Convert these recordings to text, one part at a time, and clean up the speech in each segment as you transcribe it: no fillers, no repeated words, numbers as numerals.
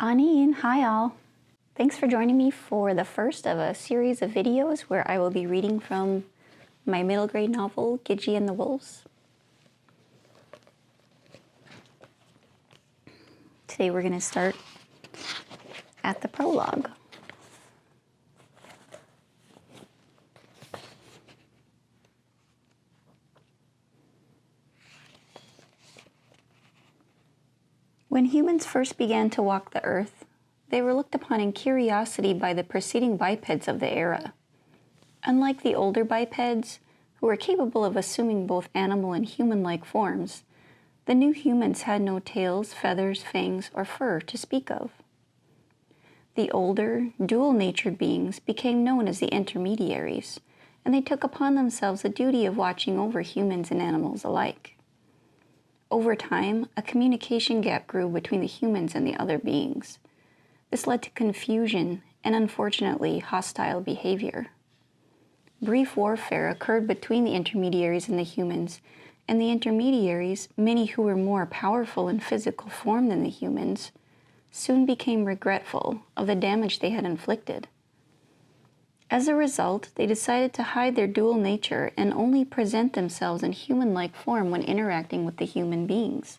Anine, hi all. Thanks for joining me for the first of a series of videos where I will be reading from my middle grade novel, Gidjie and the Wolves. Today we're going to start at the prologue. When humans first began to walk the earth, they were looked upon in curiosity by the preceding bipeds of the era. Unlike the older bipeds, who were capable of assuming both animal and human-like forms, the new humans had no tails, feathers, fangs, or fur to speak of. The older, dual-natured beings became known as the intermediaries, and they took upon themselves the duty of watching over humans and animals alike. Over time, a communication gap grew between the humans and the other beings. This led to confusion and, unfortunately, hostile behavior. Brief warfare occurred between the intermediaries and the humans, and the intermediaries, many who were more powerful in physical form than the humans, soon became regretful of the damage they had inflicted. As a result, they decided to hide their dual nature and only present themselves in human-like form when interacting with the human beings.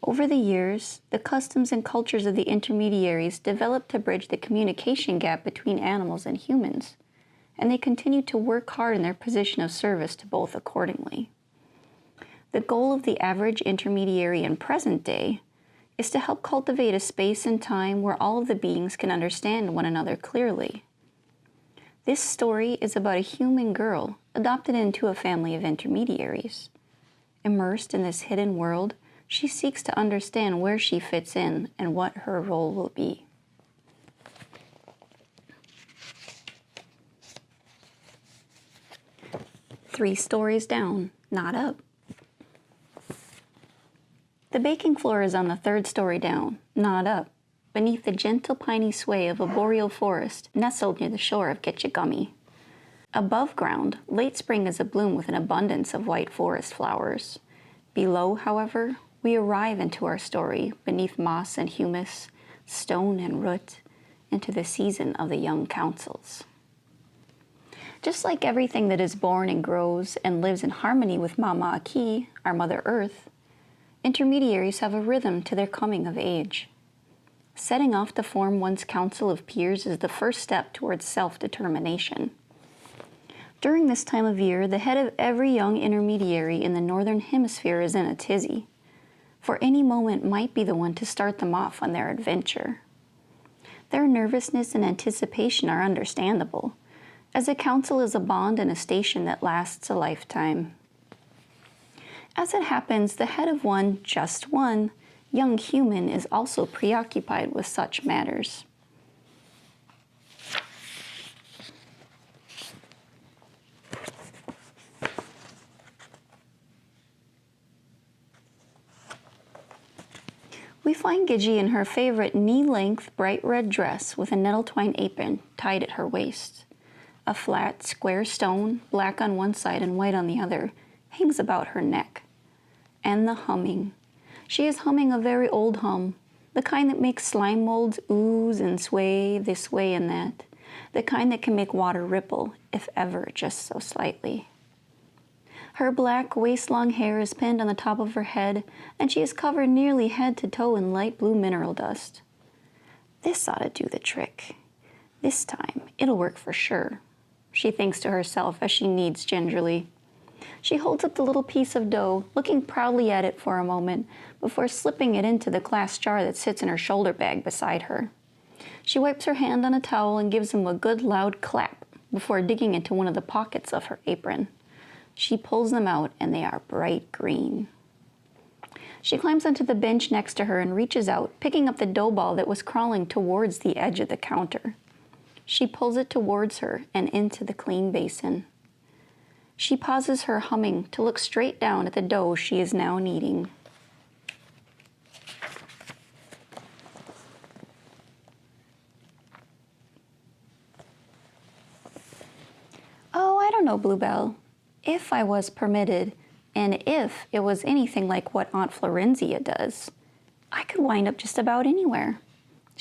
Over the years, the customs and cultures of the intermediaries developed to bridge the communication gap between animals and humans, and they continued to work hard in their position of service to both accordingly. The goal of the average intermediary in present day is to help cultivate a space and time where all of the beings can understand one another clearly. This story is about a human girl adopted into a family of intermediaries. Immersed in this hidden world, she seeks to understand where she fits in and what her role will be. Three stories down, not up. The baking floor is on the third story down, not up, beneath the gentle piney sway of a boreal forest nestled near the shore of Gidjie. Above ground, late spring is abloom with an abundance of white forest flowers. Below, however, we arrive into our story beneath moss and humus, stone and root, into the season of the young councils. Just like everything that is born and grows and lives in harmony with Mama Aki, our Mother Earth, intermediaries have a rhythm to their coming of age. Setting off to form one's council of peers is the first step towards self-determination. During this time of year, the head of every young intermediary in the Northern Hemisphere is in a tizzy, for any moment might be the one to start them off on their adventure. Their nervousness and anticipation are understandable, as a council is a bond and a station that lasts a lifetime. As it happens, the head of one, just one, young human is also preoccupied with such matters. We find Gidjie in her favorite knee-length bright red dress with a nettle twine apron tied at her waist. A flat, square stone, black on one side and white on the other, hangs about her neck. And the humming. She is humming a very old hum, the kind that makes slime molds ooze and sway this way and that, the kind that can make water ripple, if ever just so slightly. Her black, waist-long hair is pinned on the top of her head, and she is covered nearly head to toe in light blue mineral dust. This ought to do the trick. This time, it'll work for sure, she thinks to herself as she kneads gingerly. She holds up the little piece of dough, looking proudly at it for a moment, before slipping it into the glass jar that sits in her shoulder bag beside her. She wipes her hand on a towel and gives him a good loud clap before digging into one of the pockets of her apron. She pulls them out, and they are bright green. She climbs onto the bench next to her and reaches out, picking up the dough ball that was crawling towards the edge of the counter. She pulls it towards her and into the clean basin. She pauses her humming to look straight down at the dough she is now kneading. Oh, I don't know, Bluebell. If I was permitted, and if it was anything like what Aunt Florenzia does, I could wind up just about anywhere.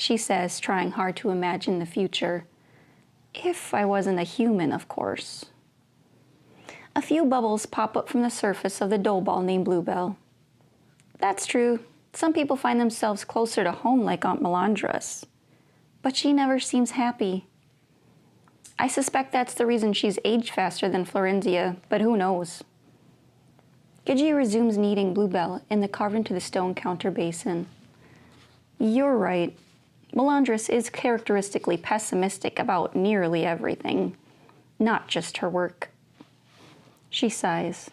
she says, trying hard to imagine the future. If I wasn't a human, of course. A few bubbles pop up from the surface of the dough ball named Bluebell. That's true. Some people find themselves closer to home like Aunt Melandra's. But she never seems happy. I suspect that's the reason she's aged faster than Florenzia, but who knows? Gidjie resumes kneading Bluebell in the carved into the stone counter basin. You're right. Melandris is characteristically pessimistic about nearly everything, not just her work. She sighs.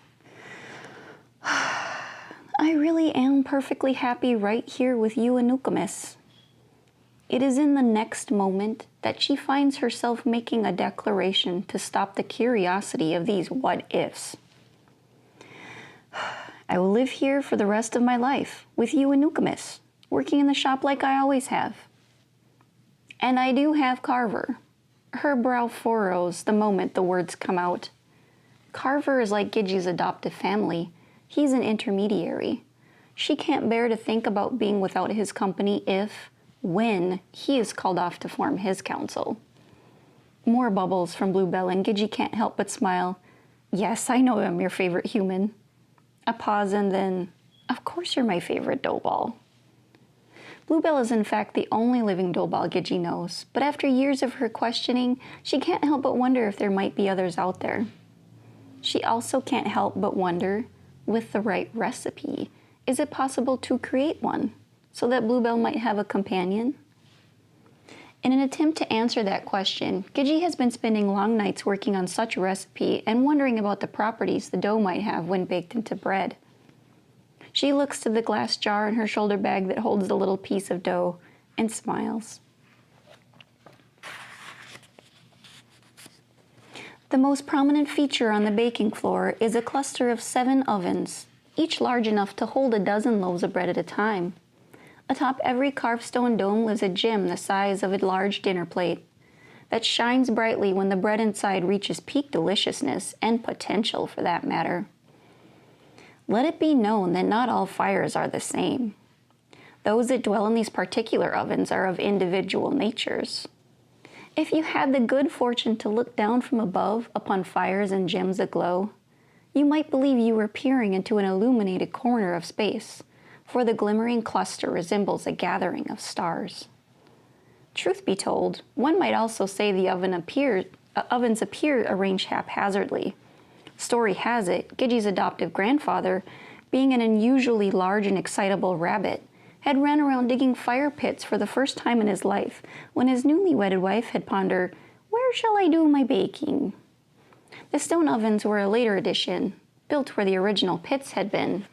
I really am perfectly happy right here with you and Nukamis. It is in the next moment that she finds herself making a declaration to stop the curiosity of these what-ifs. I will live here for the rest of my life with you and Nukamis, working in the shop like I always have. And I do have Carver. Her brow furrows the moment the words come out. Carver is like Gidjie's adoptive family. He's an intermediary. She can't bear to think about being without his company when he is called off to form his council. More bubbles from Bluebell, and Gidjie can't help but smile. Yes, I know I'm your favorite human. A pause, and then, of course you're my favorite dough ball. Bluebell is in fact the only living dough ball Gidjie knows, but after years of her questioning, she can't help but wonder if there might be others out there. She also can't help but wonder, with the right recipe, is it possible to create one, so that Bluebell might have a companion? In an attempt to answer that question, Gidjie has been spending long nights working on such a recipe and wondering about the properties the dough might have when baked into bread. She looks to the glass jar in her shoulder bag that holds the little piece of dough and smiles. The most prominent feature on the baking floor is a cluster of 7 ovens, each large enough to hold a dozen loaves of bread at a time. Atop every carved stone dome lives a gem the size of a large dinner plate that shines brightly when the bread inside reaches peak deliciousness and potential, for that matter. Let it be known that not all fires are the same. Those that dwell in these particular ovens are of individual natures. If you had the good fortune to look down from above upon fires and gems aglow, you might believe you were peering into an illuminated corner of space, for the glimmering cluster resembles a gathering of stars. Truth be told, one might also say the ovens appear arranged haphazardly. Story has it, Gidjie's adoptive grandfather, being an unusually large and excitable rabbit, had ran around digging fire pits for the first time in his life when his newly wedded wife had pondered, "Where shall I do my baking?" The stone ovens were a later addition, built where the original pits had been.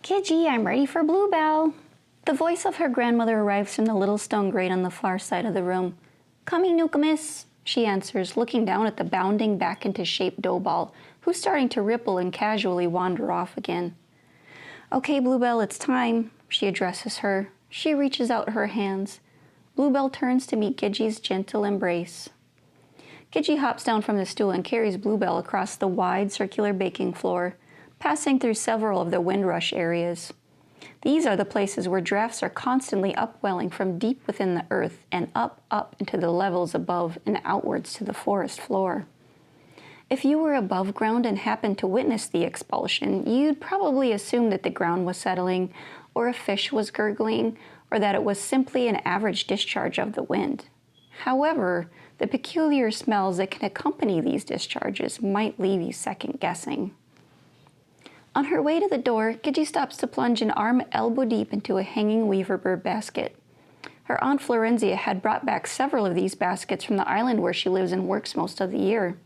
Gidjie, I'm ready for Bluebell. The voice of her grandmother arrives from the little stone grate on the far side of the room. Coming, Nukamis, she answers, looking down at the bounding back into shape dough ball, who's starting to ripple and casually wander off again. Okay, Bluebell, it's time, she addresses her. She reaches out her hands. Bluebell turns to meet Gidjie's gentle embrace. Gidjie hops down from the stool and carries Bluebell across the wide circular baking floor, passing through several of the windrush areas. These are the places where drafts are constantly upwelling from deep within the earth and up into the levels above and outwards to the forest floor. If you were above ground and happened to witness the expulsion, you'd probably assume that the ground was settling, or a fish was gurgling, or that it was simply an average discharge of the wind. However, the peculiar smells that can accompany these discharges might leave you second guessing. On her way to the door, Gidjie stops to plunge an arm elbow deep into a hanging weaver bird basket. Her Aunt Florenzia had brought back several of these baskets from the island where she lives and works most of the year.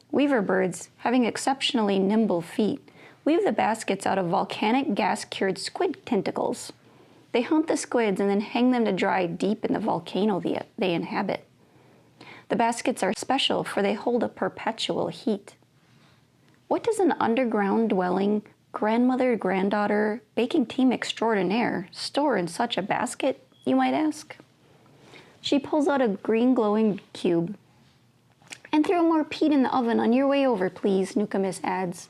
Weaver birds, having exceptionally nimble feet, weave the baskets out of volcanic gas-cured squid tentacles. They hunt the squids and then hang them to dry deep in the volcano they inhabit. The baskets are special, for they hold a perpetual heat. What does an underground-dwelling, grandmother-granddaughter baking team extraordinaire store in such a basket, you might ask? She pulls out a green glowing cube. And throw more peat in the oven on your way over, please, Nookamis adds.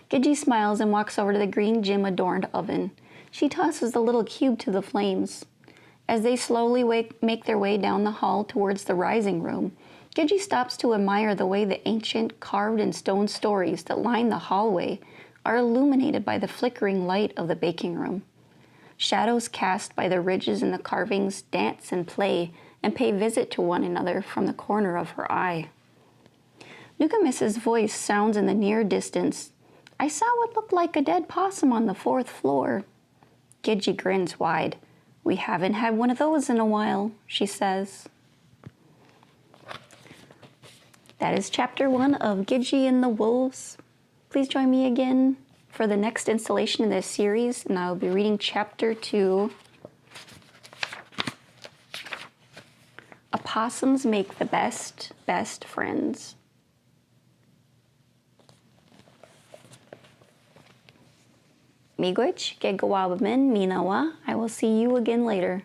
Gidjie smiles and walks over to the green gem-adorned oven. She tosses the little cube to the flames. As they slowly make their way down the hall towards the rising room, Gidjie stops to admire the way the ancient carved-in-stone stories that line the hallway are illuminated by the flickering light of the baking room. Shadows cast by the ridges in the carvings dance and play and pay visit to one another from the corner of her eye. Nookamis's voice sounds in the near distance. I saw what looked like a dead possum on the 4th floor. Gidjie grins wide. We haven't had one of those in a while, she says. That is chapter 1 of Gidjie and the Wolves. Please join me again for the next installation in this series, and I will be reading chapter 2. Opossums make the best friends. Miigwech, Gegawabamin, Minawa. I will see you again later.